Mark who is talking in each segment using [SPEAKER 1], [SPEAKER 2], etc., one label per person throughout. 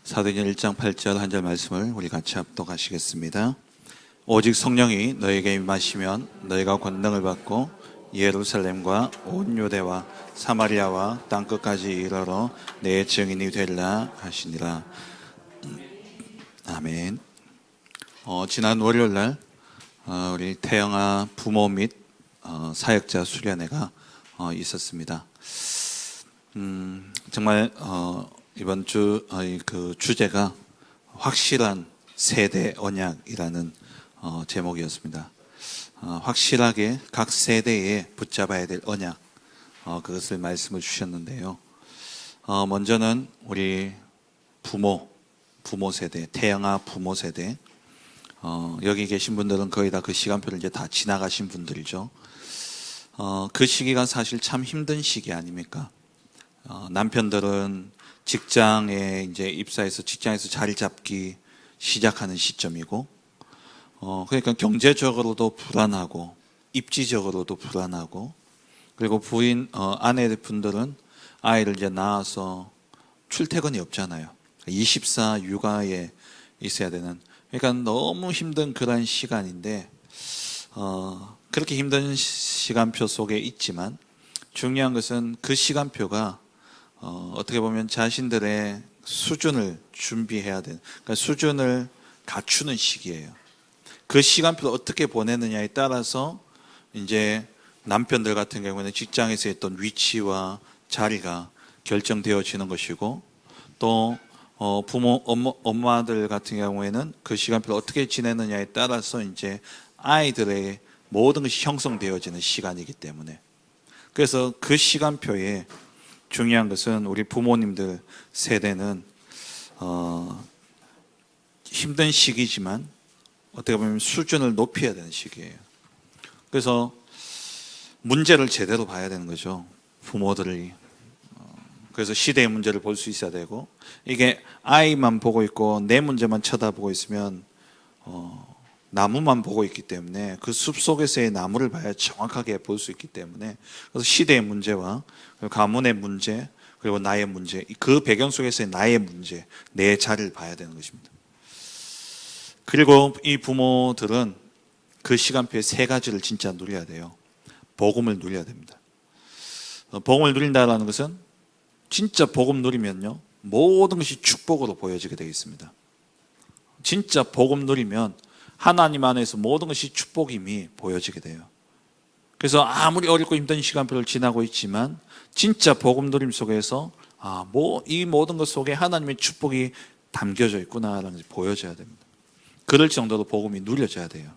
[SPEAKER 1] 사도행전 1장 8절 한 절 말씀을 우리 같이 합독하시겠습니다. 오직 성령이 너에게 임하시면 너희가 권능을 받고 예루살렘과 온 유대와 사마리아와 땅끝까지 이르러 내 증인이 되리라 하시니라. 아멘. 지난 월요일날 우리 태영아 부모 및 사역자 수련회가 있었습니다. 정말 이번 주 그 주제가 확실한 세대 언약이라는 제목이었습니다. 확실하게 각 세대에 붙잡아야 될 언약, 그것을 말씀을 주셨는데요. 먼저는 우리 부모 세대, 태영아 부모 세대, 여기 계신 분들은 거의 다 그 시간표를 이제 다 지나가신 분들이죠. 그 시기가 사실 참 힘든 시기 아닙니까? 남편들은 직장에 이제 입사해서 직장에서 자리 잡기 시작하는 시점이고, 그러니까 경제적으로도 불안하고 입지적으로도 불안하고, 그리고 부인 아내분들은 아이를 이제 낳아서 출퇴근이 없잖아요. 24 육아에 있어야 되는, 그러니까 너무 힘든 그런 시간인데, 그렇게 힘든 시간표 속에 있지만 중요한 것은 그 시간표가 어떻게 보면 자신들의 수준을 준비해야 되는, 그러니까 수준을 갖추는 시기예요. 그 시간표를 어떻게 보내느냐에 따라서 이제 남편들 같은 경우에는 직장에서 했던 위치와 자리가 결정되어지는 것이고, 또 엄마들 같은 경우에는 그 시간표를 어떻게 지내느냐에 따라서 이제 아이들의 모든 것이 형성되어지는 시간이기 때문에, 그래서 그 시간표에 중요한 것은 우리 부모님들 세대는 힘든 시기지만 어떻게 보면 수준을 높여야 되는 시기예요. 그래서 문제를 제대로 봐야 되는 거죠, 부모들이. 그래서 시대의 문제를 볼 수 있어야 되고, 이게 아이만 보고 있고 내 문제만 쳐다보고 있으면 나무만 보고 있기 때문에 그 숲 속에서의 나무를 봐야 정확하게 볼 수 있기 때문에, 그래서 시대의 문제와 가문의 문제, 그리고 나의 문제, 그 배경 속에서의 나의 문제, 내 자리를 봐야 되는 것입니다. 그리고 이 부모들은 그 시간표에 세 가지를 진짜 누려야 돼요. 복음을 누려야 됩니다. 복음을 누린다는 것은, 진짜 복음 누리면요, 모든 것이 축복으로 보여지게 되어 있습니다. 진짜 복음 누리면 하나님 안에서 모든 것이 축복임이 보여지게 돼요. 그래서 아무리 어렵고 힘든 시간표를 지나고 있지만 진짜 복음 누림 속에서 이 모든 것 속에 하나님의 축복이 담겨져 있구나라는 것이 보여져야 됩니다. 그럴 정도로 복음이 누려져야 돼요.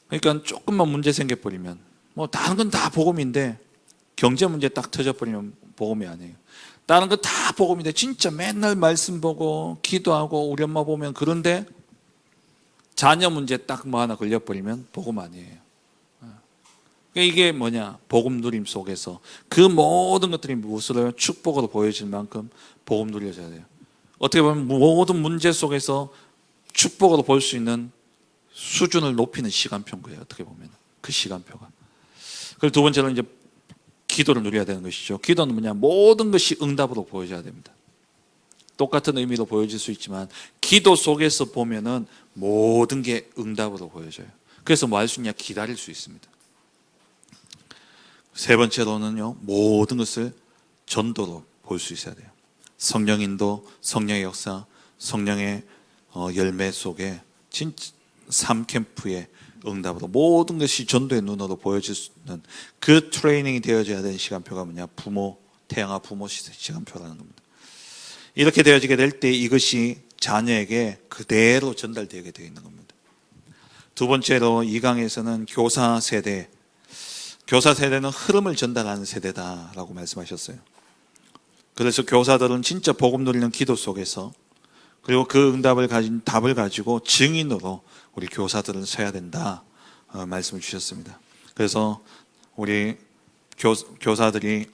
[SPEAKER 1] 그러니까 조금만 문제 생겨버리면, 다른 건 다 복음인데 경제 문제 딱 터져버리면 복음이 아니에요. 다른 거 다 복음인데 진짜 맨날 말씀 보고 기도하고 우리 엄마 보면, 그런데 자녀 문제 딱 하나 걸려버리면 복음 아니에요. 이게 뭐냐, 복음 누림 속에서 그 모든 것들이 무엇으로 축복으로 보여질 만큼 복음 누려져야 돼요. 어떻게 보면 모든 문제 속에서 축복으로 볼 수 있는 수준을 높이는 시간표인 거예요. 어떻게 보면 그 시간표가. 그리고 두 번째는 이제 기도를 누려야 되는 것이죠. 기도는 뭐냐, 모든 것이 응답으로 보여져야 됩니다. 똑같은 의미로 보여질 수 있지만 기도 속에서 보면은 모든 게 응답으로 보여져요. 그래서 뭐 할 수 있냐, 기다릴 수 있습니다. 세 번째로는요, 모든 것을 전도로 볼 수 있어야 돼요. 성령 인도, 성령의 역사, 성령의 열매 속에 진짜 삶 캠프의 응답으로 모든 것이 전도의 눈으로 보여질 수 있는 그 트레이닝이 되어져야 되는 시간표가 뭐냐, 태영아 부모 시간표라는 겁니다. 이렇게 되어지게 될 때 이것이 자녀에게 그대로 전달되게 되어 있는 겁니다. 두 번째로 이 강에서는 교사 세대는 흐름을 전달하는 세대다라고 말씀하셨어요. 그래서 교사들은 진짜 복음 누리는 기도 속에서, 그리고 그 응답을 가진 답을 가지고 증인으로 우리 교사들은 서야 된다 말씀을 주셨습니다. 그래서 우리 교사들이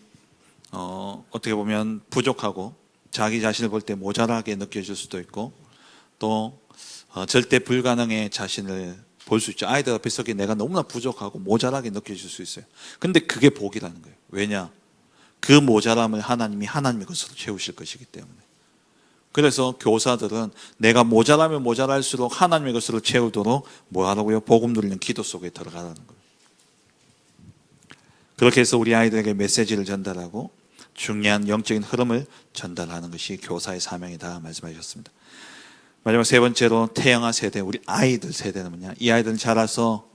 [SPEAKER 1] 어떻게 보면 부족하고 자기 자신을 볼 때 모자라게 느껴질 수도 있고, 또 절대 불가능의 자신을 볼 수 있죠. 아이들 앞에 서기 내가 너무나 부족하고 모자라게 느껴질 수 있어요. 근데 그게 복이라는 거예요. 왜냐? 그 모자람을 하나님이 하나님의 것으로 채우실 것이기 때문에. 그래서 교사들은 내가 모자라면 모자랄수록 하나님의 것으로 채우도록 뭐 하라고요? 복음 누리는 기도 속에 들어가라는 거예요. 그렇게 해서 우리 아이들에게 메시지를 전달하고 중요한 영적인 흐름을 전달하는 것이 교사의 사명이다 말씀하셨습니다. 마지막 세 번째로 태영아 세대, 우리 아이들 세대는 뭐냐? 이 아이들은 자라서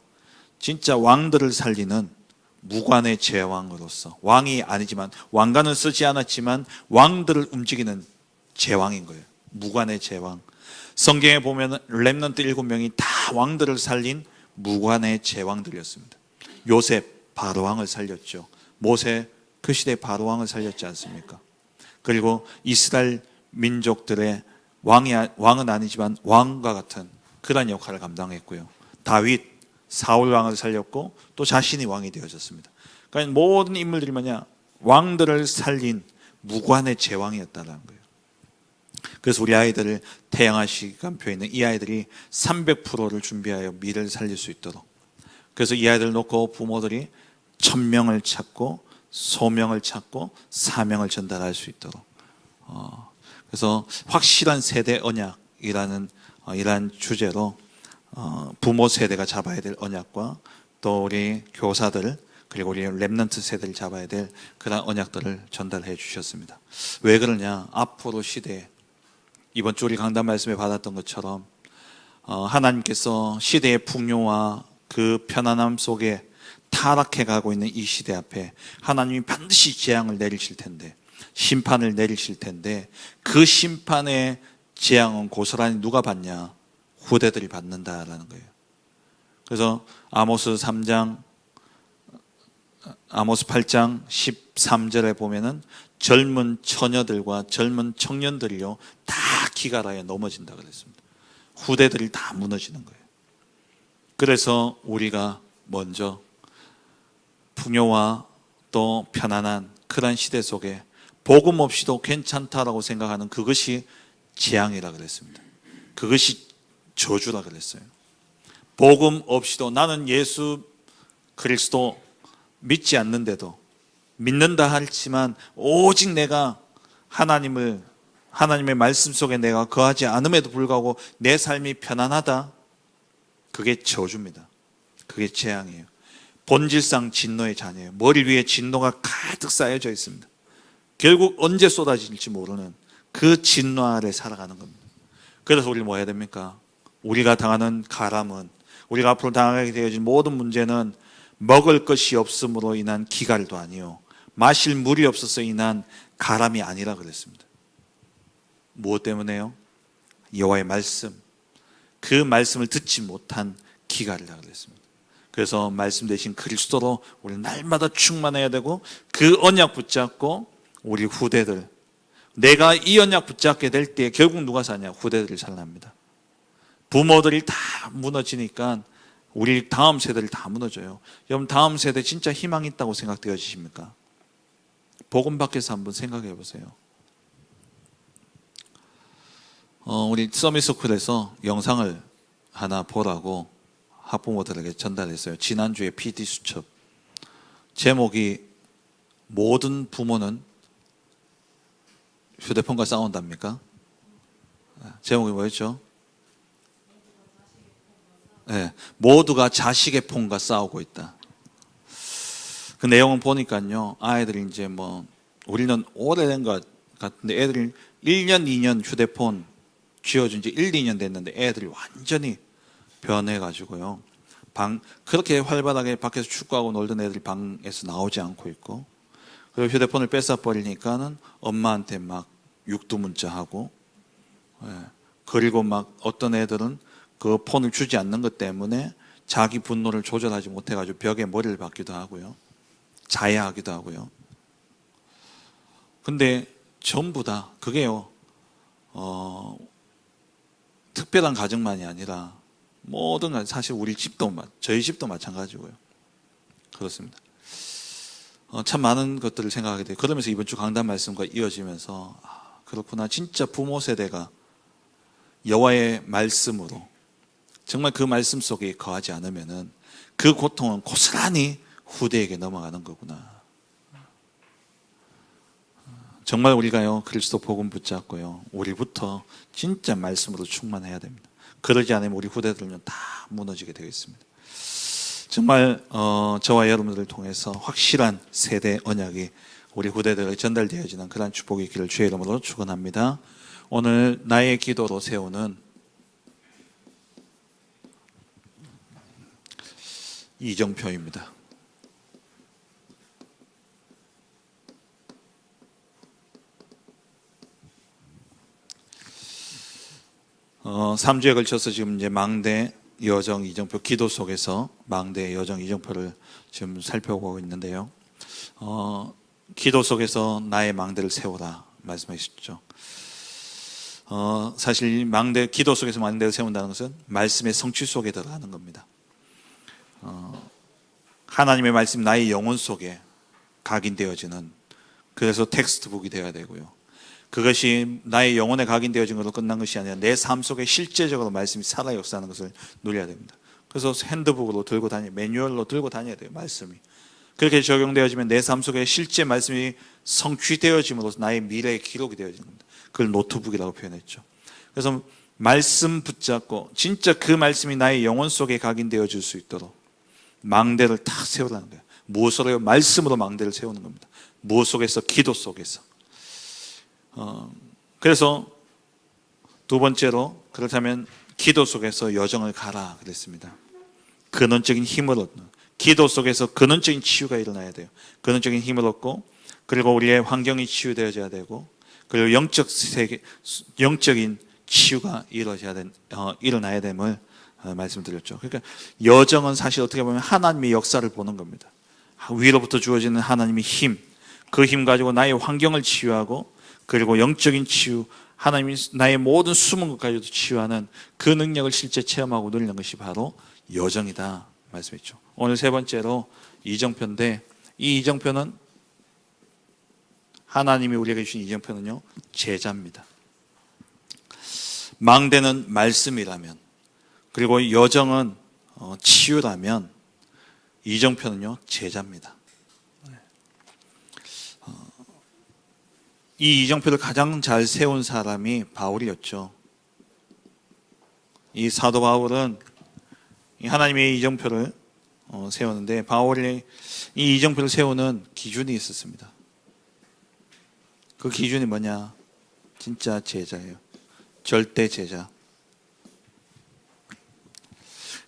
[SPEAKER 1] 진짜 왕들을 살리는 무관의 제왕으로서, 왕이 아니지만 왕관을 쓰지 않았지만 왕들을 움직이는 제왕인 거예요. 무관의 제왕. 성경에 보면 렘넌트 7명이 다 왕들을 살린 무관의 제왕들이었습니다. 요셉 바로왕을 살렸죠. 모세 그 시대 바로왕을 살렸지 않습니까? 그리고 이스라엘 민족들의 왕은 아니지만 왕과 같은 그런 역할을 감당했고요. 다윗 사울 왕을 살렸고 또 자신이 왕이 되어졌습니다. 그러니까 모든 인물들이 뭐냐? 왕들을 살린 무관의 제왕이었다는 거예요. 그래서 우리 아이들을 태양아 시간표에 있는 이 아이들이 300%를 준비하여 미래를 살릴 수 있도록, 그래서 이 아이들을 놓고 부모들이 천명을 찾고 소명을 찾고 사명을 전달할 수 있도록, 그래서 확실한 세대 언약이라는 이러한 주제로 부모 세대가 잡아야 될 언약과 또 우리 교사들 그리고 우리 렘넌트 세대를 잡아야 될 그런 언약들을 전달해 주셨습니다. 왜 그러냐? 앞으로 시대에 이번 주 우리 강단 말씀에 받았던 것처럼 하나님께서 시대의 풍요와 그 편안함 속에 타락해 가고 있는 이 시대 앞에 하나님이 반드시 재앙을 내리실 텐데, 심판을 내리실 텐데, 그 심판의 재앙은 고스란히 누가 받냐? 후대들이 받는다라는 거예요. 그래서 아모스 8장 13절에 보면은 젊은 처녀들과 젊은 청년들이요 다 기갈하여 넘어진다 그랬습니다. 후대들이 다 무너지는 거예요. 그래서 우리가 먼저 풍요와 또 편안한 그런 시대 속에 복음 없이도 괜찮다라고 생각하는 그것이 재앙이라 그랬습니다. 그것이 저주라 그랬어요. 복음 없이도 나는 예수 그리스도 믿지 않는데도 믿는다 할지만 오직 내가 하나님의 말씀 속에 내가 거하지 않음에도 불구하고 내 삶이 편안하다, 그게 저주입니다. 그게 재앙이에요. 본질상 진노의 자녀예요. 머리 위에 진노가 가득 쌓여져 있습니다. 결국 언제 쏟아질지 모르는 그 진노 아래 살아가는 겁니다. 그래서 우리 뭐 해야 됩니까? 우리가 당하는 가람은, 우리가 앞으로 당하게 되어진 모든 문제는 먹을 것이 없음으로 인한 기갈도 아니요 마실 물이 없어서 인한 가람이 아니라 그랬습니다. 무엇 때문에요? 여호와의 말씀, 그 말씀을 듣지 못한 기갈이라 그랬습니다. 그래서 말씀 대신 그리스도로 우리 날마다 충만해야 되고, 그 언약 붙잡고 우리 후대들, 내가 이 언약 붙잡게 될 때 결국 누가 사냐? 후대들이 살랍니다. 부모들이 다 무너지니까 우리 다음 세대를 다 무너져요. 여러분 다음 세대 진짜 희망 있다고 생각되어지십니까? 복음 밖에서 한번 생각해 보세요. 우리 서밋스쿨에서 영상을 하나 보라고 학부모들에게 전달했어요. 지난주에 PD 수첩. 제목이 모든 부모는 휴대폰과 싸운답니까? 제목이 뭐였죠? 네, 모두가 자식의 폰과 싸우고 있다. 그 내용은 보니까요, 아이들이 이제 우리는 오래된 것 같은데 애들이 1년, 2년 휴대폰 쥐어준 지 1, 2년 됐는데 애들이 완전히 변해가지고요. 그렇게 활발하게 밖에서 축구하고 놀던 애들이 방에서 나오지 않고 있고, 그리고 휴대폰을 뺏어버리니까는 엄마한테 막 육두문자하고, 그리고 막 어떤 애들은 그 폰을 주지 않는 것 때문에 자기 분노를 조절하지 못해가지고 벽에 머리를 박기도 하고요. 자해하기도 하고요. 근데 전부 다 그게요, 특별한 가정만이 아니라 모든, 사실 우리 집도, 저희 집도 마찬가지고요. 그렇습니다. 참 많은 것들을 생각하게 돼요. 그러면서 이번 주 강단 말씀과 이어지면서 그렇구나, 진짜 부모 세대가 여호와의 말씀으로 정말 그 말씀 속에 거하지 않으면은 그 고통은 고스란히 후대에게 넘어가는 거구나. 정말 우리가요 그리스도 복음 붙잡고요 우리부터 진짜 말씀으로 충만해야 됩니다. 그러지 않으면 우리 후대들은 다 무너지게 되겠습니다. 정말 저와 여러분들을 통해서 확실한 세대 언약이 우리 후대들에게 전달되어지는 그런 축복이 있기를 주의 이름으로 축원합니다. 오늘 나의 기도로 세우는 이정표입니다. 3주에 걸쳐서 지금 이제 망대, 여정, 이정표 기도 속에서 망대, 여정, 이정표를 지금 살펴보고 있는데요. 기도 속에서 나의 망대를 세우라 말씀하셨죠. 사실 망대, 기도 속에서 망대를 세운다는 것은 말씀의 성취 속에 들어가는 겁니다. 하나님의 말씀 나의 영혼 속에 각인되어지는, 그래서 텍스트북이 되어야 되고요. 그것이 나의 영혼에 각인되어진 것으로 끝난 것이 아니라 내 삶 속에 실제적으로 말씀이 살아 역사하는 것을 누려야 됩니다. 그래서 핸드북으로 들고 매뉴얼로 들고 다녀야 돼요. 말씀이 그렇게 적용되어지면 내 삶 속에 실제 말씀이 성취되어짐으로써 나의 미래의 기록이 되어지는 겁니다. 그걸 노트북이라고 표현했죠. 그래서 말씀 붙잡고 진짜 그 말씀이 나의 영혼 속에 각인되어질 수 있도록 망대를 탁 세우라는 거예요. 무엇으로요? 말씀으로 망대를 세우는 겁니다. 무엇 속에서? 기도 속에서. 그래서 두 번째로, 그렇다면 기도 속에서 여정을 가라 그랬습니다. 근원적인 힘을 얻는, 기도 속에서 근원적인 치유가 일어나야 돼요. 근원적인 힘을 얻고, 그리고 우리의 환경이 치유되어져야 되고, 그리고 영적인 치유가 일어나야 됨을 말씀드렸죠. 그러니까 여정은 사실 어떻게 보면 하나님의 역사를 보는 겁니다. 위로부터 주어지는 하나님의 힘, 그 힘 가지고 나의 환경을 치유하고, 그리고 영적인 치유, 하나님이 나의 모든 숨은 것까지도 치유하는 그 능력을 실제 체험하고 누리는 것이 바로 여정이다 말씀했죠. 오늘 세 번째로 이정표인데, 이 이정표는 하나님이 우리에게 주신 이정표는요 제자입니다. 망대는 말씀이라면, 그리고 여정은 치유라면, 이정표는요 제자입니다. 이 이정표를 가장 잘 세운 사람이 바울이었죠. 이 사도 바울은 하나님의 이정표를 세우는데, 바울이 이 이정표를 세우는 기준이 있었습니다. 그 기준이 뭐냐? 진짜 제자예요. 절대 제자.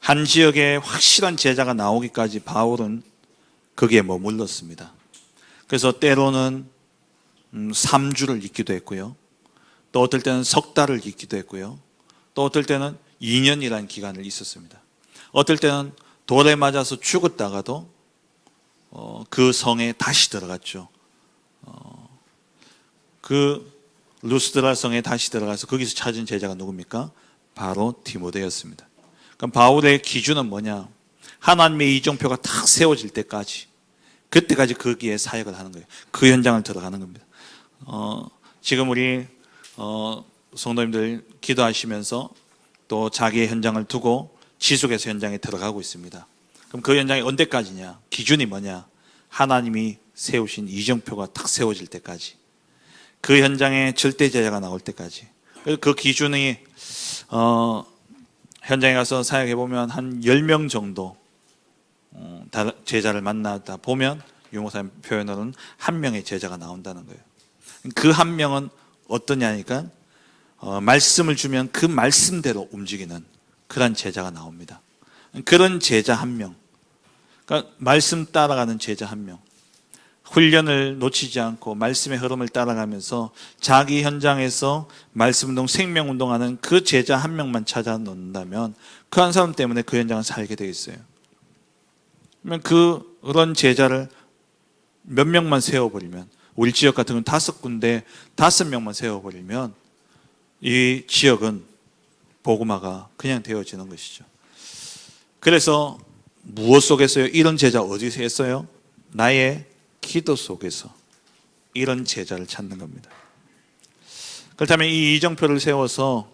[SPEAKER 1] 한 지역에 확실한 제자가 나오기까지 바울은 거기에 머물렀습니다. 그래서 때로는 3주를 있기도 했고요. 또 어떨 때는 석 달을 있기도 했고요. 또 어떨 때는 2년이라는 기간을 있었습니다. 어떨 때는 돌에 맞아서 죽었다가도 그 성에 다시 들어갔죠. 그 루스드라 성에 다시 들어가서 거기서 찾은 제자가 누굽니까? 바로 디모데였습니다. 그럼 바울의 기준은 뭐냐? 하나님의 이정표가 탁 세워질 때까지, 그때까지 거기에 사역을 하는 거예요. 그 현장을 들어가는 겁니다. 지금 우리 성도님들 기도하시면서 또 자기의 현장을 두고 지속해서 현장에 들어가고 있습니다. 그럼 그 현장이 언제까지냐? 기준이 뭐냐? 하나님이 세우신 이정표가 탁 세워질 때까지, 그 현장에 절대 제자가 나올 때까지. 그 기준이 현장에 가서 사역해 보면 한 10명 정도 제자를 만나다 보면 유목사님 표현으로는 한 명의 제자가 나온다는 거예요. 그 한 명은 어떠냐니까 말씀을 주면 그 말씀대로 움직이는 그런 제자가 나옵니다. 그런 제자 한 명, 그러니까 말씀 따라가는 제자 한 명, 훈련을 놓치지 않고 말씀의 흐름을 따라가면서 자기 현장에서 말씀운동, 생명운동하는 그 제자 한 명만 찾아 놓는다면 그 한 사람 때문에 그 현장은 살게 되어 있어요. 그러면 그런 제자를 몇 명만 세워버리면, 우리 지역 같은 건 5군데 5명만 세워버리면 이 지역은 복음화가 그냥 되어지는 것이죠. 그래서 무엇 속에서요? 이런 제자 어디서 했어요? 나의 기도 속에서 이런 제자를 찾는 겁니다. 그렇다면 이 이정표를 세워서,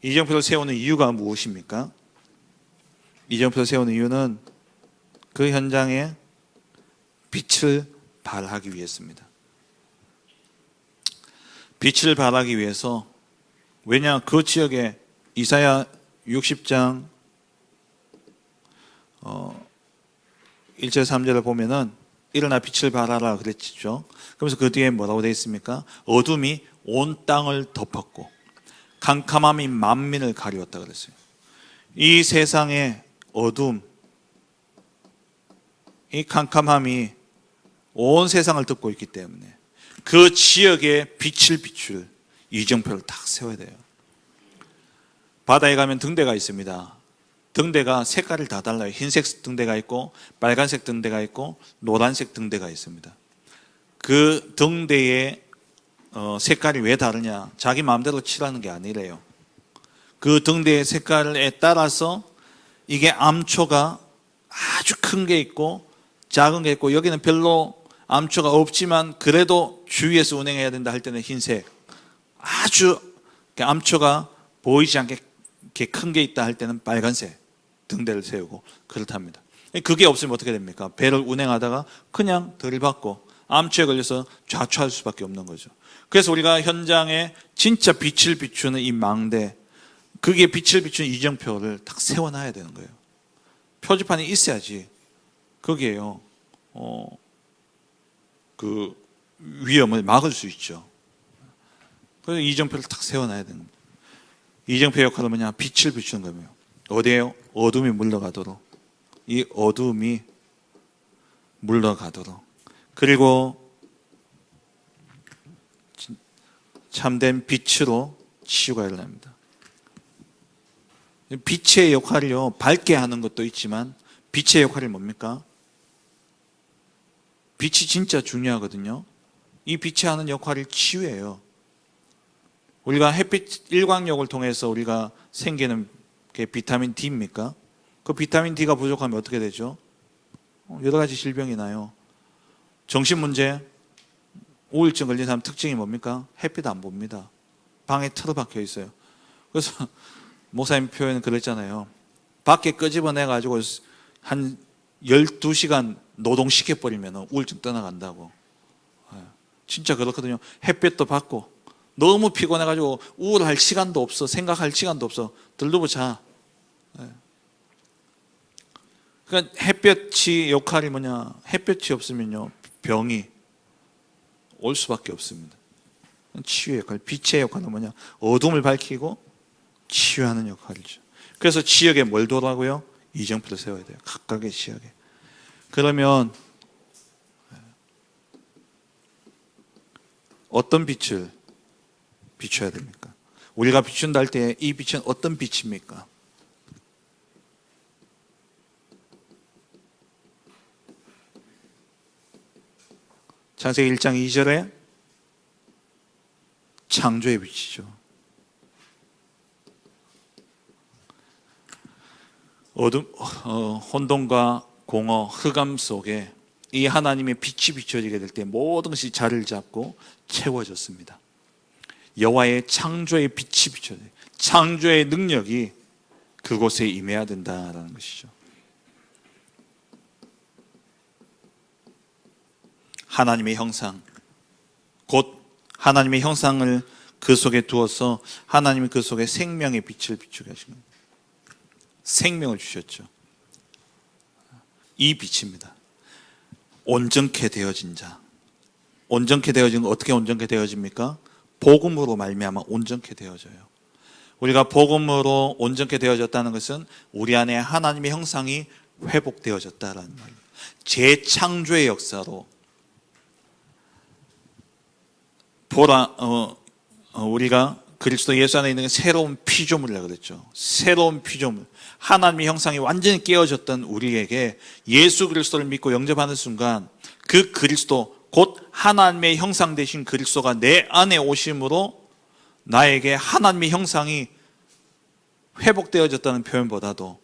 [SPEAKER 1] 이정표를 세우는 이유가 무엇입니까? 이정표를 세우는 이유는 그 현장에 빛을 발하기 위해서입니다. 빛을 발하기 위해서, 왜냐, 그 지역에 이사야 60장 1절 3절을 보면은 일어나 빛을 발하라 그랬죠. 그러면서 그 뒤에 뭐라고 되어 있습니까? 어둠이 온 땅을 덮었고 캄캄함이 만민을 가리웠다 그랬어요. 이 세상의 어둠, 이 캄캄함이 온 세상을 덮고 있기 때문에 그 지역에 빛을 비출 이정표를 딱 세워야 돼요. 바다에 가면 등대가 있습니다. 등대가 색깔이 다 달라요. 흰색 등대가 있고 빨간색 등대가 있고 노란색 등대가 있습니다. 그 등대의 색깔이 왜 다르냐? 자기 마음대로 칠하는 게 아니래요. 그 등대의 색깔에 따라서 이게 암초가 아주 큰 게 있고 작은 게 있고, 여기는 별로 암초가 없지만 그래도 주위에서 운행해야 된다 할 때는 흰색, 아주 암초가 보이지 않게 큰 게 있다 할 때는 빨간색 등대를 세우고 그렇답니다. 그게 없으면 어떻게 됩니까? 배를 운행하다가 그냥 들이받고 암초에 걸려서 좌초할 수밖에 없는 거죠. 그래서 우리가 현장에 진짜 빛을 비추는 이 망대, 그게 빛을 비추는 이정표를 딱 세워놔야 되는 거예요. 표지판이 있어야지 거기에요 그 위험을 막을 수 있죠. 그래서 이정표를 딱 세워놔야 되는 겁니다. 이정표 역할은 뭐냐? 빛을 비추는 거예요. 어디에요? 어둠이 물러가도록. 이 어둠이 물러가도록. 그리고 참된 빛으로 치유가 일어납니다. 빛의 역할이요, 밝게 하는 것도 있지만 빛의 역할이 뭡니까? 빛이 진짜 중요하거든요. 이 빛이 하는 역할이 치유예요. 우리가 햇빛 일광욕을 통해서 우리가 생기는 게 비타민 D입니까? 그 비타민 D가 부족하면 어떻게 되죠? 여러 가지 질병이 나요. 정신 문제, 우울증 걸린 사람 특징이 뭡니까? 햇빛 안 봅니다. 방에 틀어박혀 있어요. 그래서 목사님 표현 그랬잖아요. 밖에 끄집어내가지고 한 12시간 노동시켜버리면 우울증 떠나간다고. 진짜 그렇거든요. 햇빛도 받고 너무 피곤해가지고 우울할 시간도 없어, 생각할 시간도 없어, 들르고 자. 그러니까 햇볕이 역할이 뭐냐? 햇볕이 없으면요, 병이 올 수밖에 없습니다. 치유의 역할, 빛의 역할은 뭐냐? 어둠을 밝히고 치유하는 역할이죠. 그래서 지역에 뭘 두라고요? 이정표를 세워야 돼요. 각각의 지역에. 그러면 어떤 빛을 비춰야 됩니까? 우리가 비춘다 할 때 이 빛은 어떤 빛입니까? 창세기 1장 2절에 창조의 빛이죠. 어둠, 혼돈과 공허, 흑암 속에 이 하나님의 빛이 비춰지게 될 때 모든 것이 자리를 잡고 채워졌습니다. 여호와의 창조의 빛이 비춰져요. 창조의 능력이 그곳에 임해야 된다라는 것이죠. 하나님의 형상, 곧 하나님의 형상을 그 속에 두어서 하나님이 그 속에 생명의 빛을 비추게 하신 겁니다. 생명을 주셨죠. 이 빛입니다. 온전케 되어진 자. 온전케 되어진, 어떻게 온전케 되어집니까? 복음으로 말미암아 온전케 되어져요. 우리가 복음으로 온전케 되어졌다는 것은 우리 안에 하나님의 형상이 회복되어졌다라는 말이에요. 재창조의 역사로 우리가 그리스도 예수 안에 있는 새로운 피조물이라고 그랬죠. 새로운 피조물. 하나님의 형상이 완전히 깨어졌던 우리에게 예수 그리스도를 믿고 영접하는 순간 그 그리스도, 곧 하나님의 형상 되신 그리스도가 내 안에 오심으로 나에게 하나님의 형상이 회복되어졌다는 표현보다도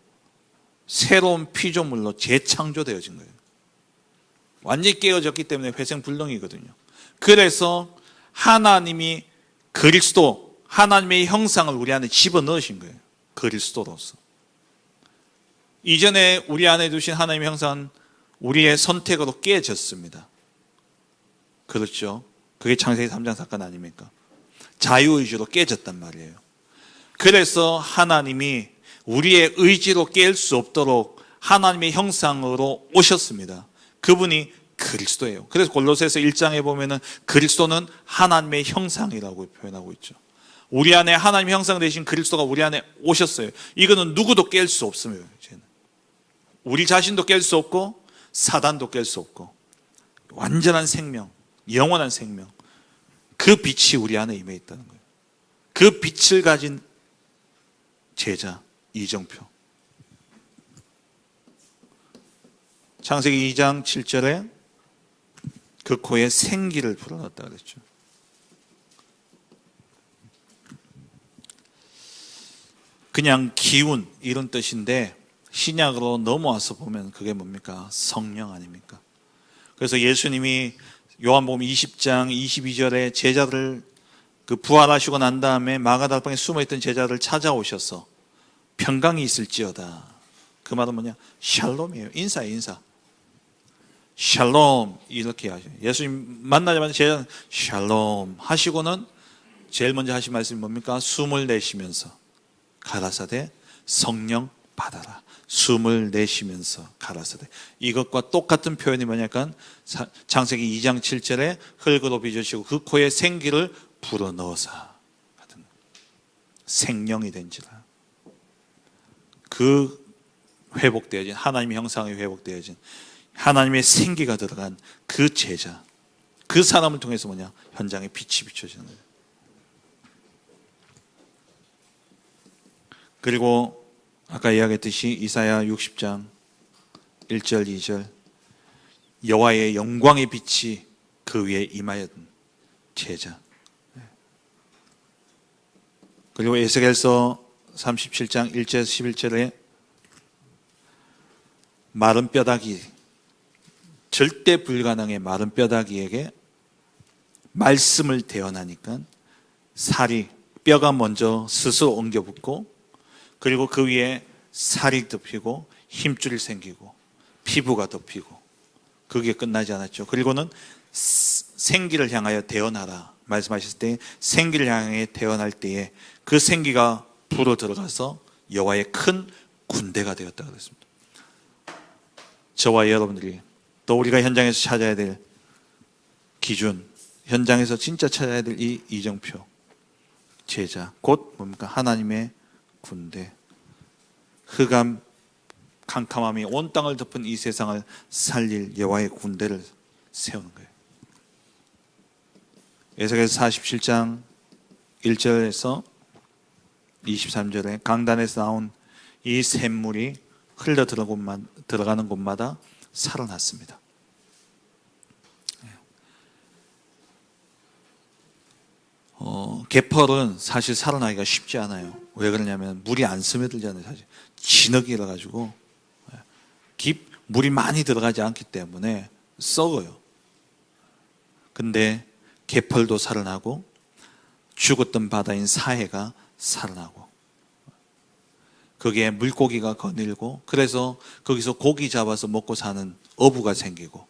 [SPEAKER 1] 새로운 피조물로 재창조되어진 거예요. 완전히 깨어졌기 때문에 회생불능이거든요. 그래서 하나님이 그리스도, 하나님의 형상을 우리 안에 집어넣으신 거예요. 그리스도로서. 이전에 우리 안에 두신 하나님의 형상은 우리의 선택으로 깨졌습니다. 그렇죠? 그게 창세기 3장 사건 아닙니까? 자유의지로 깨졌단 말이에요. 그래서 하나님이 우리의 의지로 깰 수 없도록 하나님의 형상으로 오셨습니다. 그분이 그리스도예요. 그래서 골로새서 1장에 보면은 그리스도는 하나님의 형상이라고 표현하고 있죠. 우리 안에 하나님의 형상 되신 그리스도가 우리 안에 오셨어요. 이거는 누구도 깰 수 없습니다. 우리 자신도 깰 수 없고 사단도 깰 수 없고 완전한 생명, 영원한 생명, 그 빛이 우리 안에 임해 있다는 거예요. 그 빛을 가진 제자 이정표. 창세기 2장 7절에 그 코에 생기를 불어넣었다 그랬죠. 그냥 기운 이런 뜻인데 신약으로 넘어와서 보면 그게 뭡니까? 성령 아닙니까? 그래서 예수님이 요한복음 20장 22절에 제자들 그 부활하시고 난 다음에 마가다락방에 숨어있던 제자들 찾아오셔서 평강이 있을지어다. 그 말은 뭐냐? 샬롬이에요. 인사예요, 인사. 샬롬 이렇게 하죠. 예수님 만나자마자 제자는 샬롬 하시고는 제일 먼저 하신 말씀이 뭡니까? 숨을 내쉬면서 가라사대 성령 받아라. 숨을 내쉬면서 가라사대. 이것과 똑같은 표현이 뭐냐면 창세기 2장 7절에 흙으로 빚으시고 그 코에 생기를 불어넣어서 생명이 된지라. 그 회복되어진 하나님의 형상이 회복되어진 하나님의 생기가 들어간 그 제자, 그 사람을 통해서 뭐냐? 현장에 빛이 비춰지는 거예요. 그리고 아까 이야기했듯이 이사야 60장 1절 2절 여호와의 영광의 빛이 그 위에 임하였던 제자. 그리고 에스겔서 37장 1절에서 11절에 마른 뼈다귀, 절대 불가능의 마른 뼈다귀에게 말씀을 대언하니까 살이, 뼈가 먼저 스스로 엉겨 붙고 그리고 그 위에 살이 덮이고 힘줄이 생기고 피부가 덮이고 그게 끝나지 않았죠. 그리고는 생기를 향하여 대언하라 말씀하셨을 때 생기를 향해 대언할 때에 그 생기가 불어 들어가서 여호와의 큰 군대가 되었다 그랬습니다. 저와 여러분들이 또 우리가 현장에서 찾아야 될 기준, 현장에서 진짜 찾아야 될 이 이정표 제자, 곧 뭡니까? 하나님의 군대. 흑암 캄캄함이 온 땅을 덮은 이 세상을 살릴 여호와의 군대를 세우는 거예요. 에스겔서 47장 1절에서 23절에 강단에서 나온 이 샘물이 흘러 들어가는 곳마다 살아났습니다. 개펄은 사실 살아나기가 쉽지 않아요. 왜 그러냐면 물이 안 스며들잖아요. 사실 진흙이라 가지고 물이 많이 들어가지 않기 때문에 썩어요. 근데 개펄도 살아나고 죽었던 바다인 사해가 살아나고 거기에 물고기가 거닐고 그래서 거기서 고기 잡아서 먹고 사는 어부가 생기고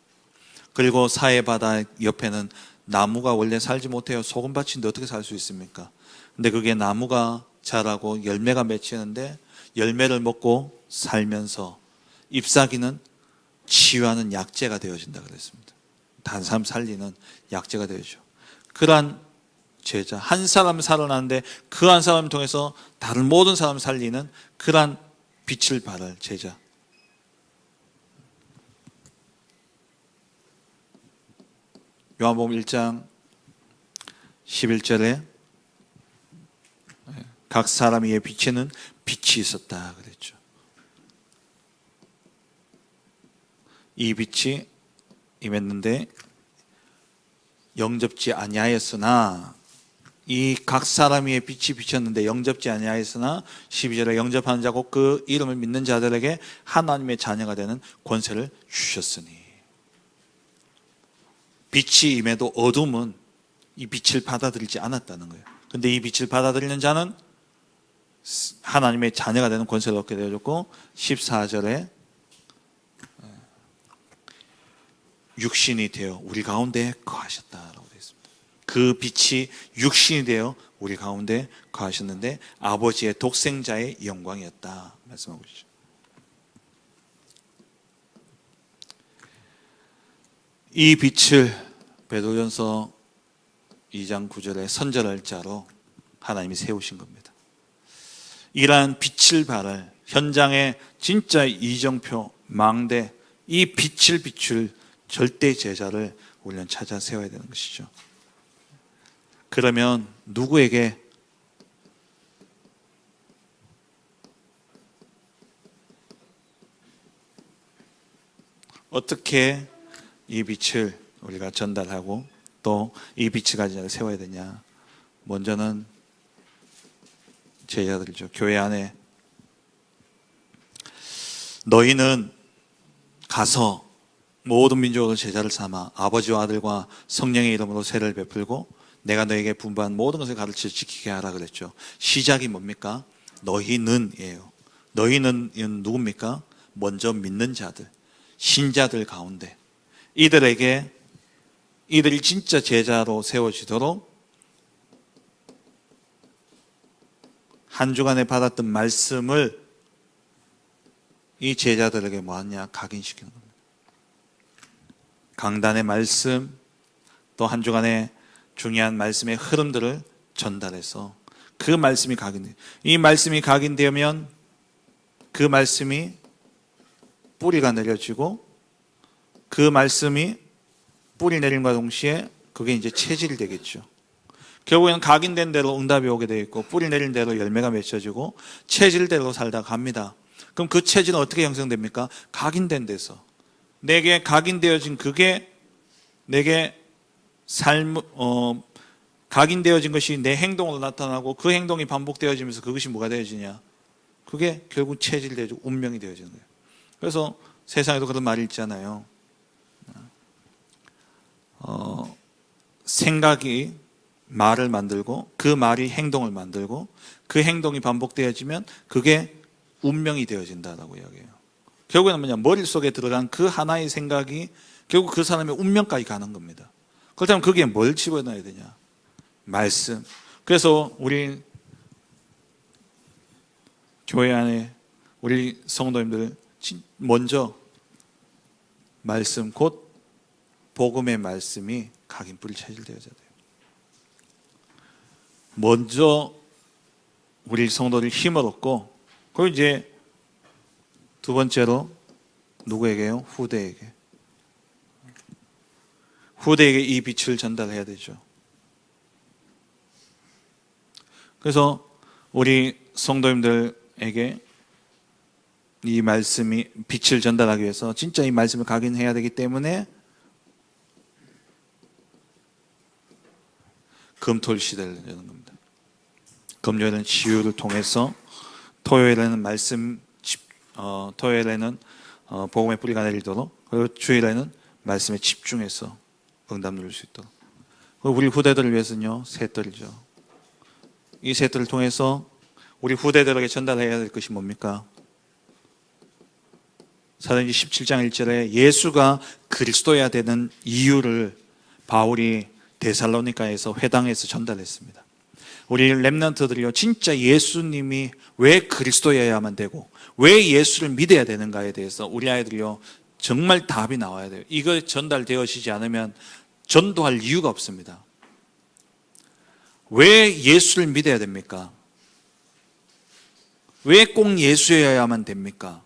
[SPEAKER 1] 그리고 사해 바다 옆에는 나무가 원래 살지 못해요. 소금밭인데 어떻게 살 수 있습니까? 근데 그게 나무가 자라고 열매가 맺히는데 열매를 먹고 살면서 잎사귀는 치유하는 약재가 되어진다 그랬습니다. 단 사람 살리는 약재가 되어죠. 그러한 제자, 한 사람 살아나는데 그 한 사람을 통해서 다른 모든 사람을 살리는 그러한 빛을 발할 제자. 요한복음 1장 11절에 각 사람 위에 비치는 빛이 있었다 그랬죠. 이 빛이 임했는데 영접지 아니하였으나 이 각 사람 위에 빛이 비쳤는데 영접지 아니하였으나 12절에 영접하는 자고 그 이름을 믿는 자들에게 하나님의 자녀가 되는 권세를 주셨으니 빛이 임해도 어둠은 이 빛을 받아들이지 않았다는 거예요. 근데 이 빛을 받아들이는 자는 하나님의 자녀가 되는 권세를 얻게 되어졌고 14절에 육신이 되어 우리 가운데 거하셨다라고 되어 있습니다. 그 빛이 육신이 되어 우리 가운데 거하셨는데 아버지의 독생자의 영광이었다 말씀하고 있죠. 이 빛을 베드로전서 2장 9절에 선전할 자로 하나님이 세우신 겁니다. 이러한 빛을 발할 현장에 진짜 이정표, 망대, 이 빛을 비출 절대 제자를 우리는 찾아 세워야 되는 것이죠. 그러면 누구에게 어떻게 이 빛을 우리가 전달하고 또 이 빛을 가진 자를 세워야 되냐? 먼저는 제자들이죠. 교회 안에 너희는 가서 모든 민족을 제자를 삼아 아버지와 아들과 성령의 이름으로 세례를 베풀고 내가 너에게 분부한 모든 것을 가르쳐 지키게 하라 그랬죠. 시작이 뭡니까? 너희는이에요. 너희는 누굽니까? 먼저 믿는 자들, 신자들 가운데 이들이 진짜 제자로 세워지도록 한 주간에 받았던 말씀을 이 제자들에게 뭐하냐? 각인시키는 겁니다. 강단의 말씀, 또 한 주간의 중요한 말씀의 흐름들을 전달해서 그 말씀이 각인돼요. 이 말씀이 각인되면 그 말씀이 뿌리가 내려지고 그 말씀이 뿌리 내림과 동시에 그게 이제 체질이 되겠죠. 결국에는 각인된 대로 응답이 오게 되어 있고 뿌리 내린 대로 열매가 맺혀지고 체질대로 살다 갑니다. 그럼 그 체질은 어떻게 형성됩니까? 각인된 데서. 내게 각인되어진 그게 내게 각인되어진 것이 내 행동으로 나타나고 그 행동이 반복되어지면서 그것이 뭐가 되어지냐? 그게 결국 체질이 되어지고 운명이 되어지는 거예요. 그래서 세상에도 그런 말이 있잖아요. 생각이 말을 만들고 그 말이 행동을 만들고 그 행동이 반복되어지면 그게 운명이 되어진다라고 이야기해요. 결국에는 뭐냐? 머릿속에 들어간 그 하나의 생각이 결국 그 사람의 운명까지 가는 겁니다. 그렇다면 거기에 뭘 집어넣어야 되냐? 말씀. 그래서 우리 교회 안에 우리 성도님들 먼저 말씀, 곧 복음의 말씀이 각인뿌리 체질되어야 돼요. 먼저 우리 성도들 힘을 얻고, 그리고 이제 두 번째로 누구에게요? 후대에게. 후대에게 이 빛을 전달해야 되죠. 그래서 우리 성도님들에게 이 말씀이 빛을 전달하기 위해서 진짜 이 말씀을 각인해야 되기 때문에 금토일 시대를 여는 겁니다. 금요일은 치유를 통해서, 토요일에는 토요일에는 복음의 뿌리가 내리도록, 그리고 주일에는 말씀에 집중해서 응답 누릴 수 있도록. 우리 후대들을 위해서는요, 셋들이죠. 이 셋들을 통해서 우리 후대들에게 전달해야 될 것이 뭡니까? 사도행전 17장 1절에 예수가 그리스도여야 되는 이유를 바울이 데살로니가에서 회당에서 전달했습니다. 우리 렘넌트들이요, 진짜 예수님이 왜 그리스도여야만 되고 왜 예수를 믿어야 되는가에 대해서 우리 아이들이요, 정말 답이 나와야 돼요. 이거 전달되어지지 않으면 전도할 이유가 없습니다. 왜 예수를 믿어야 됩니까? 왜 꼭 예수여야만 됩니까?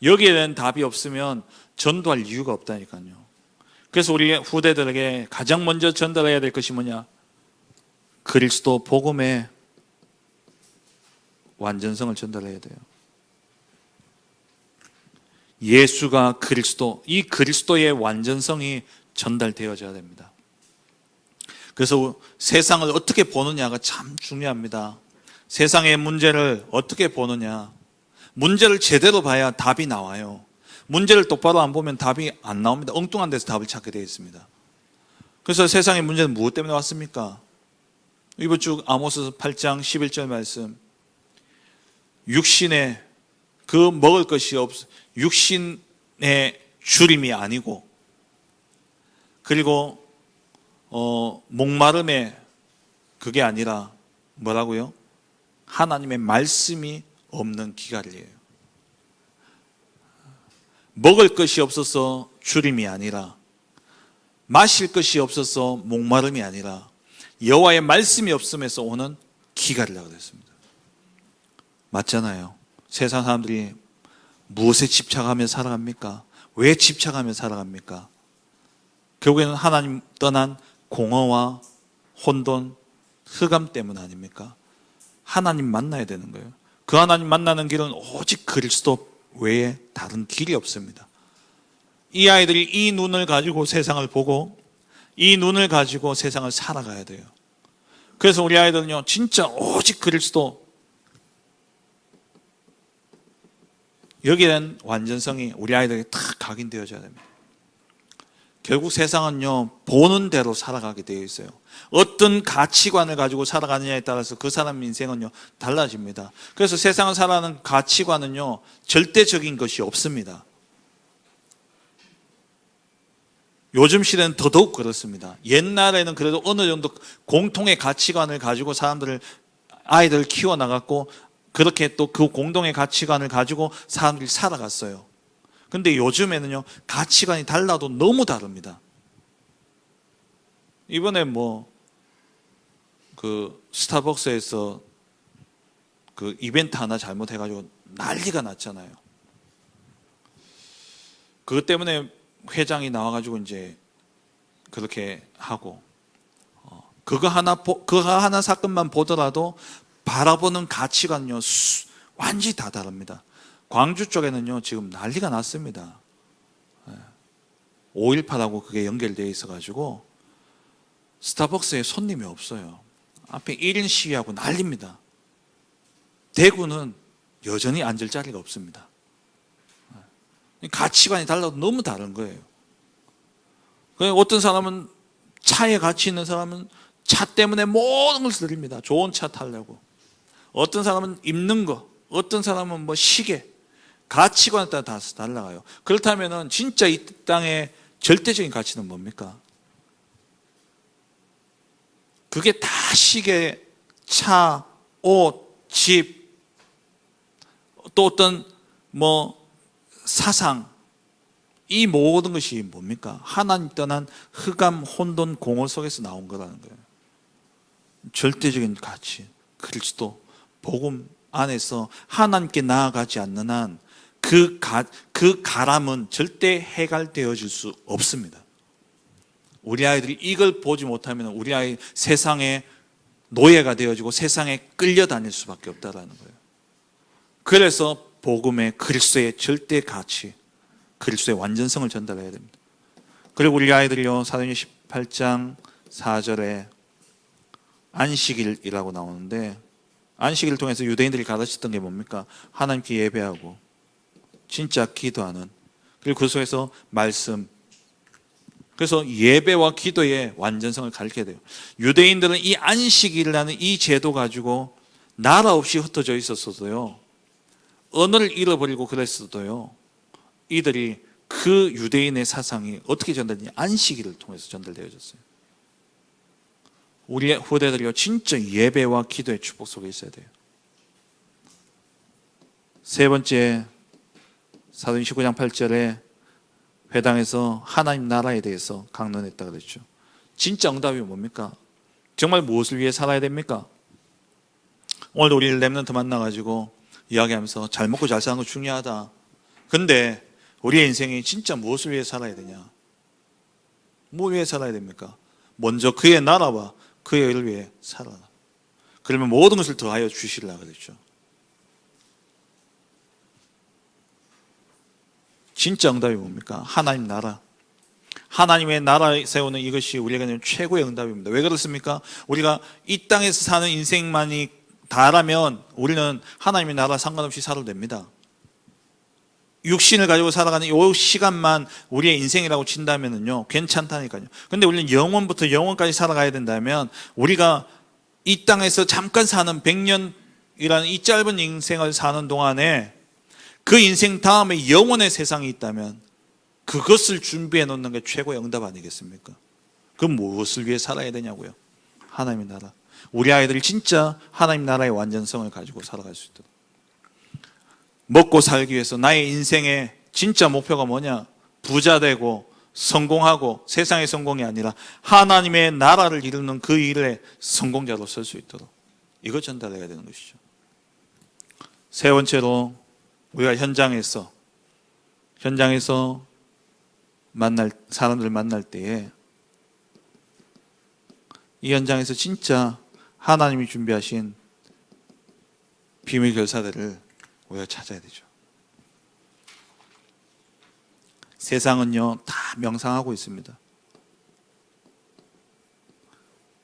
[SPEAKER 1] 여기에 대한 답이 없으면 전도할 이유가 없다니까요. 그래서 우리 후대들에게 가장 먼저 전달해야 될 것이 뭐냐? 그리스도 복음의 완전성을 전달해야 돼요. 예수가 그리스도, 이 그리스도의 완전성이 전달되어져야 됩니다. 그래서 세상을 어떻게 보느냐가 참 중요합니다. 세상의 문제를 어떻게 보느냐. 문제를 제대로 봐야 답이 나와요. 문제를 똑바로 안 보면 답이 안 나옵니다. 엉뚱한 데서 답을 찾게 되어 있습니다. 그래서 세상의 문제는 무엇 때문에 왔습니까? 이번 주 아모스 8장 11절 말씀. 육신에 그 먹을 것이 육신의 주림이 아니고 그리고 목마름에 그게 아니라 뭐라고요? 하나님의 말씀이 없는 기갈이에요. 먹을 것이 없어서 주림이 아니라, 마실 것이 없어서 목마름이 아니라 여호와의 말씀이 없음에서 오는 기갈이라고 그랬습니다. 맞잖아요. 세상 사람들이 무엇에 집착하며 살아갑니까? 왜 집착하며 살아갑니까? 결국에는 하나님 떠난 공허와 혼돈, 흑암 때문 아닙니까? 하나님 만나야 되는 거예요. 그 하나님 만나는 길은 오직 그리스도 외에 다른 길이 없습니다. 이 아이들이 이 눈을 가지고 세상을 보고 이 눈을 가지고 세상을 살아가야 돼요. 그래서 우리 아이들은요, 진짜 오직 그리스도, 여기에 대한 완전성이 우리 아이들에게 다 각인되어져야 됩니다. 결국 세상은요, 보는 대로 살아가게 되어 있어요. 어떤 가치관을 가지고 살아가느냐에 따라서 그 사람 인생은요, 달라집니다. 그래서 세상을 살아가는 가치관은요, 절대적인 것이 없습니다. 요즘 시대는 더더욱 그렇습니다. 옛날에는 그래도 어느 정도 공통의 가치관을 가지고 아이들을 키워나갔고, 그렇게 또 그 공동의 가치관을 가지고 사람들이 살아갔어요. 근데 요즘에는요, 가치관이 달라도 너무 다릅니다. 이번에 스타벅스에서 그 이벤트 하나 잘못해가지고 난리가 났잖아요. 그것 때문에 회장이 나와가지고 이제 그렇게 하고, 그거 하나 사건만 보더라도 바라보는 가치관요, 완전히 다 다릅니다. 광주 쪽에는요, 지금 난리가 났습니다. 5.18하고 그게 연결되어 있어가지고 스타벅스에 손님이 없어요. 앞에 1인 시위하고 난립니다. 대구는 여전히 앉을 자리가 없습니다. 가치관이 달라도 너무 다른 거예요. 어떤 사람은 차에 가치 있는 사람은 차 때문에 모든 것을 드립니다. 좋은 차 타려고. 어떤 사람은 입는 거, 어떤 사람은 시계, 가치관에 따라 다 달라가요. 그렇다면 진짜 이 땅의 절대적인 가치는 뭡니까? 그게 다 시계, 차, 옷, 집, 또 어떤 사상, 이 모든 것이 뭡니까? 하나님 떠난 흑암, 혼돈, 공허 속에서 나온 거라는 거예요. 절대적인 가치, 그리스도, 복음 안에서 하나님께 나아가지 않는 한 그 가람은 절대 해갈되어질 수 없습니다. 우리 아이들이 이걸 보지 못하면 우리 아이 세상의 노예가 되어지고 세상에 끌려다닐 수밖에 없다는 거예요. 그래서 복음의 그리스도의 절대 가치, 그리스도의 완전성을 전달해야 됩니다. 그리고 우리 아이들이요, 사도행전 18장 4절에 안식일이라고 나오는데, 안식일을 통해서 유대인들이 가르쳤던 게 뭡니까? 하나님께 예배하고 진짜 기도하는, 그리고 그 속에서 말씀, 그래서 예배와 기도의 완전성을 가르쳐야 돼요. 유대인들은 이 안식일이라는 이 제도 가지고 나라 없이 흩어져 있었어도요, 언어를 잃어버리고 그랬어도요, 이들이 그 유대인의 사상이 어떻게 전달되냐? 안식일을 통해서 전달되어졌어요. 우리의 후대들이요, 진짜 예배와 기도의 축복 속에 있어야 돼요. 세 번째, 사도행전 19장 8절에 회당에서 하나님 나라에 대해서 강론했다 그랬죠. 진짜 응답이 뭡니까? 정말 무엇을 위해 살아야 됩니까? 오늘도 우리 렘넌트 만나가지고 이야기하면서 잘 먹고 잘 사는 거 중요하다. 근데 우리의 인생이 진짜 무엇을 위해 살아야 되냐? 뭐 위해 살아야 됩니까? 먼저 그의 나라와 그의 의를 위해 살아라. 그러면 모든 것을 더하여 주시리라 그랬죠. 진짜 응답이 뭡니까? 하나님 나라. 하나님의 나라에 세우는 이것이 우리에게는 최고의 응답입니다. 왜 그렇습니까? 우리가 이 땅에서 사는 인생만이 다라면 우리는 하나님의 나라 상관없이 살아도 됩니다. 육신을 가지고 살아가는 이 시간만 우리의 인생이라고 친다면요, 괜찮다니까요. 근데 우리는 영원부터 영원까지 살아가야 된다면, 우리가 이 땅에서 잠깐 사는 100년이라는 이 짧은 인생을 사는 동안에 그 인생 다음에 영원의 세상이 있다면 그것을 준비해 놓는 게 최고의 응답 아니겠습니까? 그럼 무엇을 위해 살아야 되냐고요? 하나님의 나라. 우리 아이들이 진짜 하나님 나라의 완전성을 가지고 살아갈 수 있도록. 먹고 살기 위해서 나의 인생의 진짜 목표가 뭐냐? 부자 되고 성공하고 세상의 성공이 아니라 하나님의 나라를 이루는 그 일에 성공자로 설 수 있도록 이것 전달해야 되는 것이죠. 세 번째로 우리가 현장에서 사람들을 만날 때에 이 현장에서 진짜 하나님이 준비하신 비밀 결사들을 우리가 찾아야 되죠. 세상은요 다 명상하고 있습니다.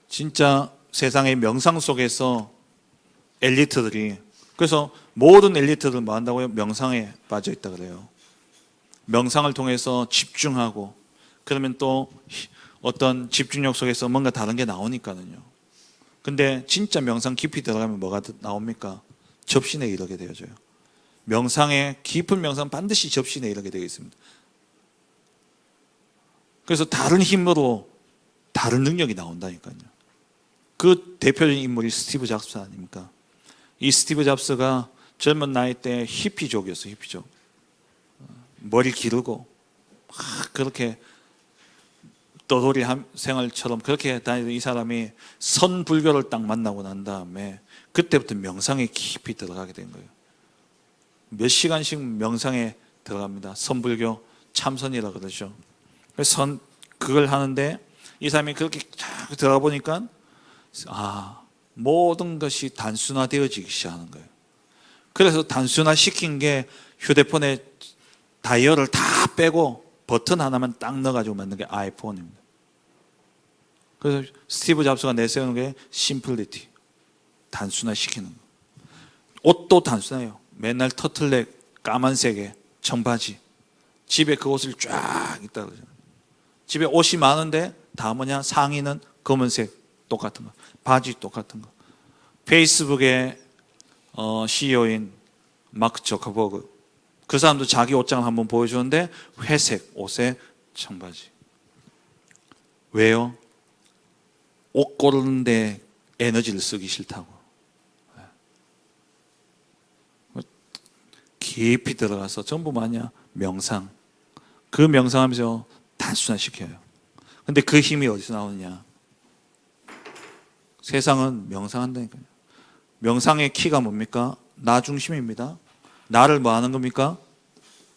[SPEAKER 1] 진짜 세상의 명상 속에서 엘리트들이, 그래서 모든 엘리트들 뭐 한다고요? 명상에 빠져 있다 그래요. 명상을 통해서 집중하고, 그러면 또 어떤 집중력 속에서 뭔가 다른 게 나오니까는요. 근데 진짜 명상 깊이 들어가면 뭐가 나옵니까? 접신에 이르게 되어져요. 명상에 깊은 명상 반드시 접신에 이르게 되어 있습니다. 그래서 다른 힘으로 다른 능력이 나온다니까요. 그 대표적인 인물이 스티브 잡스 아닙니까? 이 스티브 잡스가 젊은 나이 때 히피족이었어요. 히피족. 머리 기르고 그렇게 떠돌이 생활처럼 그렇게 다니던 이 사람이 선불교를 딱 만나고 난 다음에 그때부터 명상에 깊이 들어가게 된 거예요. 몇 시간씩 명상에 들어갑니다. 선불교 참선이라 그러죠. 그래서 그걸 하는데 이 사람이 그렇게 쫙 들어가 보니까 모든 것이 단순화되어지기 시작하는 거예요. 그래서 단순화시킨 게 휴대폰에 다이얼을 다 빼고 버튼 하나만 딱 넣어가지고 만든 게 아이폰입니다. 그래서 스티브 잡스가 내세우는 게 심플리티, 단순화시키는 거. 옷도 단순해요. 맨날 터틀넥 까만색에 청바지, 집에 그 옷을 쫙 있다 그러잖아요. 집에 옷이 많은데 다 뭐냐? 상의는 검은색 똑같은 거, 바지 똑같은 거. 페이스북의 CEO인 마크 저커버그, 그 사람도 자기 옷장을 한번 보여주는데 회색 옷에 청바지. 왜요? 옷 고르는데 에너지를 쓰기 싫다고. 깊이 들어가서 전부 뭐냐? 명상. 그 명상하면서 단순화시켜요. 근데 그 힘이 어디서 나오느냐? 세상은 명상한다니까요. 명상의 키가 뭡니까? 나 중심입니다. 나를 뭐 하는 겁니까?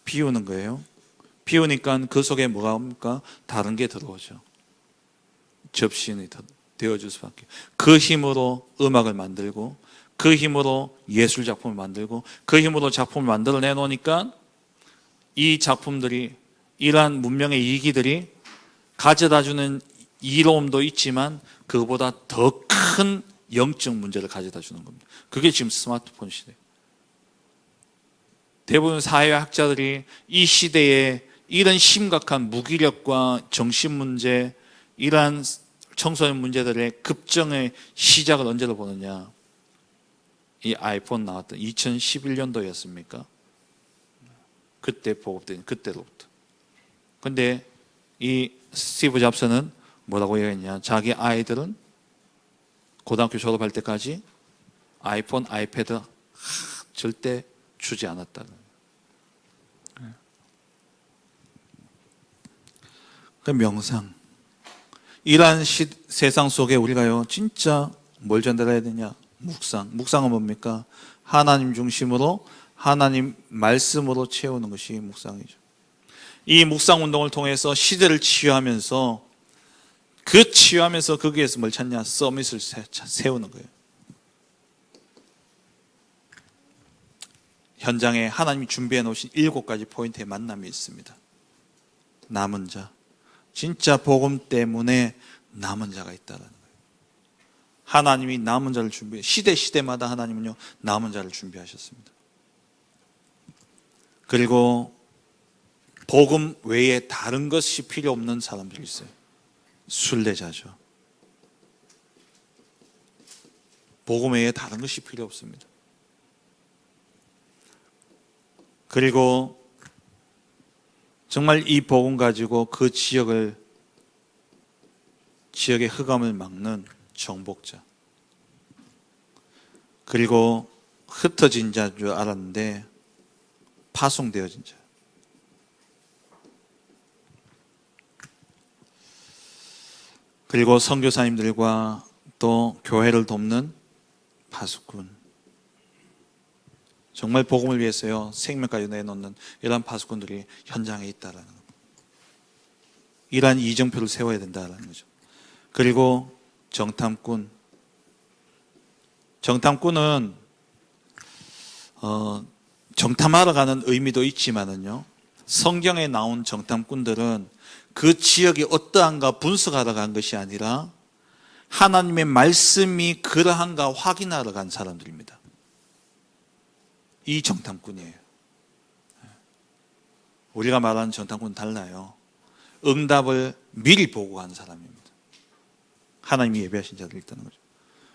[SPEAKER 1] 비우는 거예요. 비우니까 그 속에 뭐가 옵니까? 다른 게 들어오죠. 접신이 되어줄 수밖에. 그 힘으로 음악을 만들고, 그 힘으로 예술 작품을 만들고, 그 힘으로 작품을 만들어 내놓으니까 이 작품들이, 이러한 문명의 이기들이 가져다주는 이로움도 있지만 그보다 더 큰 영적 문제를 가져다 주는 겁니다. 그게 지금 스마트폰 시대. 대부분 사회학자들이 이 시대에 이런 심각한 무기력과 정신 문제, 이러한 청소년 문제들의 급정의 시작을 언제로 보느냐? 이 아이폰 나왔던 2011년도였습니까? 그때 보급된 그때로부터. 근데 이 스티브 잡스는 뭐라고 얘기했냐? 자기 아이들은 고등학교 졸업할 때까지 아이폰, 아이패드 절대 주지 않았다는. 그 명상. 이러한 세상 속에 우리가요, 진짜 뭘 전달해야 되냐? 묵상. 묵상은 뭡니까? 하나님 중심으로, 하나님 말씀으로 채우는 것이 묵상이죠. 이 묵상 운동을 통해서 시대를 치유하면서, 그 치유하면서 거기에서 뭘 찾냐? 서밋을 세우는 거예요. 현장에 하나님이 준비해 놓으신 7가지 포인트의 만남이 있습니다. 남은 자. 진짜 복음 때문에 남은 자가 있다는 거예요. 하나님이 남은 자를 준비해, 시대마다 하나님은요, 남은 자를 준비하셨습니다. 그리고 복음 외에 다른 것이 필요 없는 사람들이 있어요. 순례자죠. 복음 외에 다른 것이 필요 없습니다. 그리고 정말 이 복음 가지고 그 지역의 흑암을 막는 정복자. 그리고 흩어진 자인 줄 알았는데 파송되어진 자. 그리고 선교사님들과 또 교회를 돕는 파수꾼. 정말 복음을 위해서요 생명까지 내놓는 이러한 파수꾼들이 현장에 있다라는 것. 이러한 이정표를 세워야 된다라는 거죠. 그리고 정탐꾼. 정탐꾼은 정탐하러 가는 의미도 있지만은요, 성경에 나온 정탐꾼들은 그 지역이 어떠한가 분석하러 간 것이 아니라 하나님의 말씀이 그러한가 확인하러 간 사람들입니다. 이 정탐꾼이에요. 우리가 말하는 정탐꾼은 달라요. 응답을 미리 보고 간 사람입니다. 하나님이 예비하신 자들이 있다는 거죠.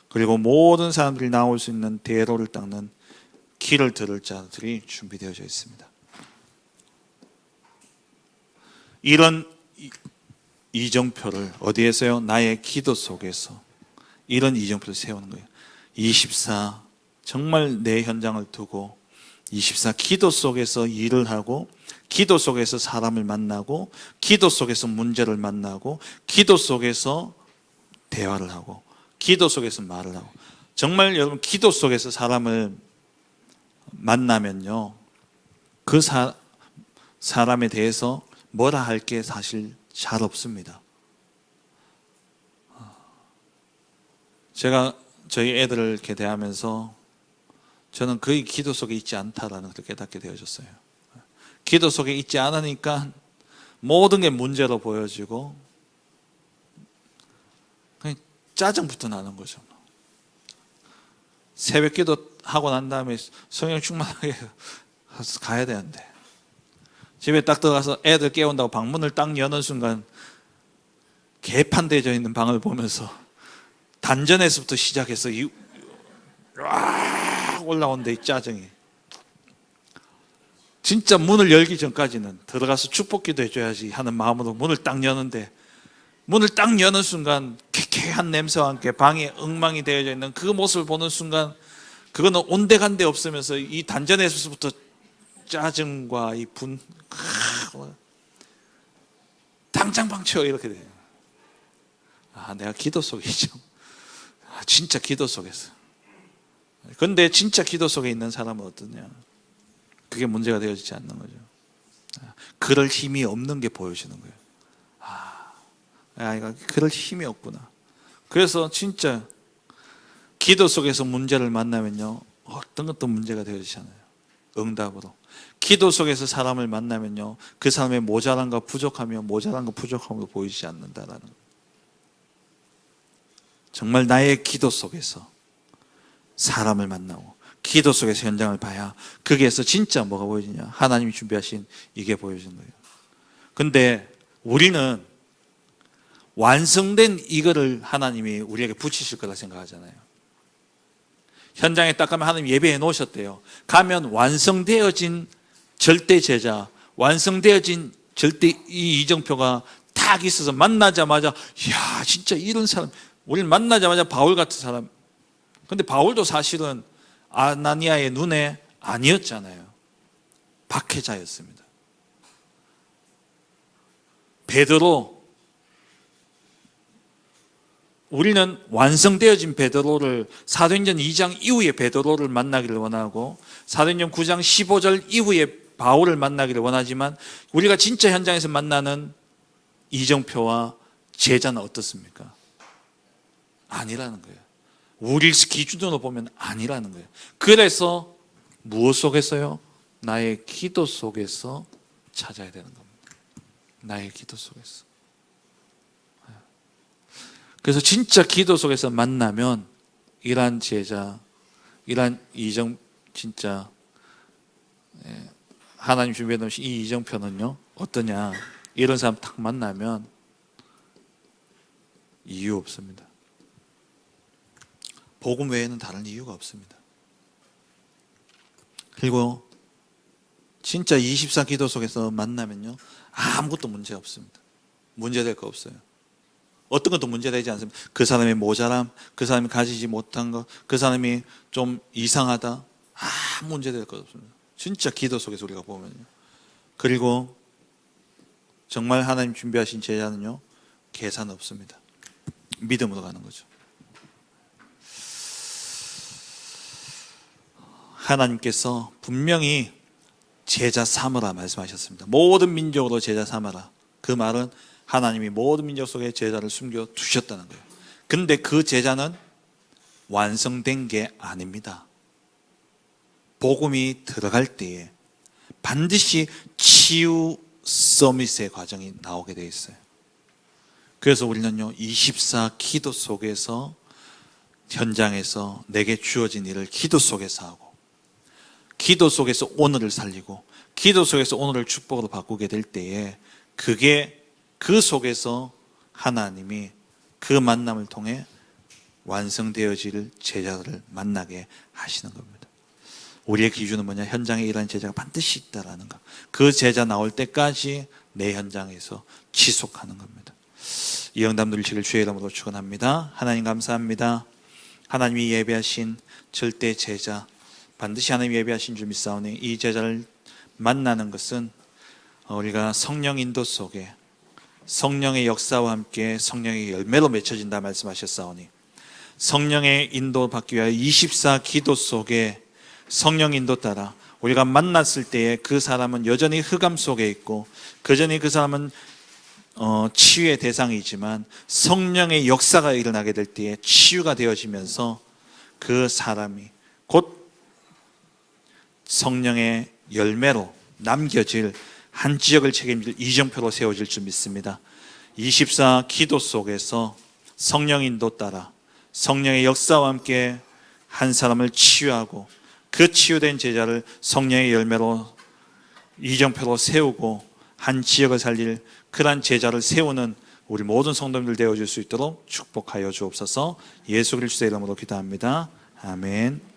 [SPEAKER 1] 그리고 모든 사람들이 나올 수 있는 대로를 닦는 길을 들을 자들이 준비되어져 있습니다. 이런 이정표를 어디에서요? 나의 기도 속에서 이런 이정표를 세우는 거예요. 24 정말 내 현장을 두고 24 기도 속에서 일을 하고, 기도 속에서 사람을 만나고, 기도 속에서 문제를 만나고, 기도 속에서 대화를 하고, 기도 속에서 말을 하고. 정말 여러분 기도 속에서 사람을 만나면요, 그 사람에 대해서 뭐라 할 게 사실 잘 없습니다. 제가 저희 애들을 이렇게 대하면서 저는 거의 기도 속에 있지 않다라는 것을 깨닫게 되어졌어요. 기도 속에 있지 않으니까 모든 게 문제로 보여지고 그냥 짜증부터 나는 거죠. 새벽 기도 하고 난 다음에 성령 충만하게 가야 되는데, 집에 딱 들어가서 애들 깨운다고 방문을 딱 여는 순간 개판되어져 있는 방을 보면서 단전에서부터 시작해서 올라온데 이 짜증이. 진짜 문을 열기 전까지는 들어가서 축복기도 해줘야지 하는 마음으로 문을 딱 여는데, 문을 딱 여는 순간 쾌쾌한 냄새와 함께 방에 엉망이 되어져 있는 그 모습을 보는 순간, 그거는 온데간데 없으면서 이 단전에서부터 짜증과 이 분, 당장 방치워 이렇게 돼요. 내가 기도 속에 있죠. 진짜 기도 속에서. 근데 진짜 기도 속에 있는 사람은 어떠냐? 그게 문제가 되어지지 않는 거죠. 그럴 힘이 없는 게 보여지는 거예요. 이거 그럴 힘이 없구나. 그래서 진짜 기도 속에서 문제를 만나면요, 어떤 것도 문제가 되어지지 않아요. 응답으로. 기도 속에서 사람을 만나면요, 그 사람의 모자란과 부족함으로 보이지 않는다라는 거예요. 정말 나의 기도 속에서 사람을 만나고 기도 속에서 현장을 봐야 거기에서 진짜 뭐가 보여지냐? 하나님이 준비하신 이게 보여지는 거예요. 근데 우리는 완성된 이거를 하나님이 우리에게 붙이실 거라 생각하잖아요. 현장에 딱 가면 하나님 예배해 놓으셨대요. 가면 완성되어진 절대 제자, 완성되어진 절대 이 이정표가 딱 있어서 만나자마자, 이야 진짜 이런 사람, 우리는 만나자마자 바울 같은 사람. 근데 바울도 사실은 아나니아의 눈에 아니었잖아요. 박해자였습니다. 베드로, 우리는 완성되어진 베드로를, 사도행전 2장 이후에 베드로를 만나기를 원하고 사도행전 9장 15절 이후에 바울을 만나기를 원하지만, 우리가 진짜 현장에서 만나는 이정표와 제자는 어떻습니까? 아니라는 거예요. 우리 기준으로 보면 아니라는 거예요. 그래서 무엇 속에서요? 나의 기도 속에서 찾아야 되는 겁니다. 나의 기도 속에서. 그래서 진짜 기도 속에서 만나면 이러한 제자, 이러한 이정, 진짜 하나님 준비해 놓으신 이 이정표는요 어떠냐? 이런 사람 딱 만나면 이유 없습니다. 복음 외에는 다른 이유가 없습니다. 그리고 진짜 24 기도 속에서 만나면요, 아무것도 문제 없습니다. 문제될 거 없어요. 어떤 것도 문제되지 않습니다. 그 사람의 모자람, 그 사람이 가지지 못한 것, 그 사람이 좀 이상하다, 아무 문제될 것 없습니다. 진짜 기도 속에서 우리가 보면요. 그리고 정말 하나님 준비하신 제자는요, 계산 없습니다. 믿음으로 가는 거죠. 하나님께서 분명히 제자 삼으라 말씀하셨습니다. 모든 민족으로 제자 삼아라. 그 말은 하나님이 모든 민족 속에 제자를 숨겨 두셨다는 거예요. 근데 그 제자는 완성된 게 아닙니다. 복음이 들어갈 때에 반드시 치유 서밋의 과정이 나오게 되어 있어요. 그래서 우리는요, 24 기도 속에서, 현장에서 내게 주어진 일을 기도 속에서 하고, 기도 속에서 오늘을 살리고, 기도 속에서 오늘을 축복으로 바꾸게 될 때에, 그게 그 속에서 하나님이 그 만남을 통해 완성되어질 제자들을 만나게 하시는 겁니다. 우리의 기준은 뭐냐? 현장에 일하는 제자가 반드시 있다라는 것. 그 제자 나올 때까지 내 현장에서 지속하는 겁니다. 이 응답 누리시길 주의 이름으로 축원합니다. 하나님 감사합니다. 하나님이 예배하신 절대 제자, 반드시 하나님이 예배하신 줄 믿사오니 이 제자를 만나는 것은 우리가 성령 인도 속에 성령의 역사와 함께 성령의 열매로 맺혀진다 말씀하셨사오니, 성령의 인도 받기 위하여 24 기도 속에 성령 인도 따라 우리가 만났을 때에 그 사람은 여전히 흑암 속에 있고, 여전히 그 사람은 치유의 대상이지만 성령의 역사가 일어나게 될 때에 치유가 되어지면서 그 사람이 곧 성령의 열매로 남겨질 한 지역을 책임질 이정표로 세워질 줄 믿습니다. 24 기도 속에서 성령 인도 따라 성령의 역사와 함께 한 사람을 치유하고, 그 치유된 제자를 성령의 열매로 이정표로 세우고 한 지역을 살릴 그러한 제자를 세우는 우리 모든 성도님들 되어줄 수 있도록 축복하여 주옵소서. 예수 그리스도의 이름으로 기도합니다. 아멘.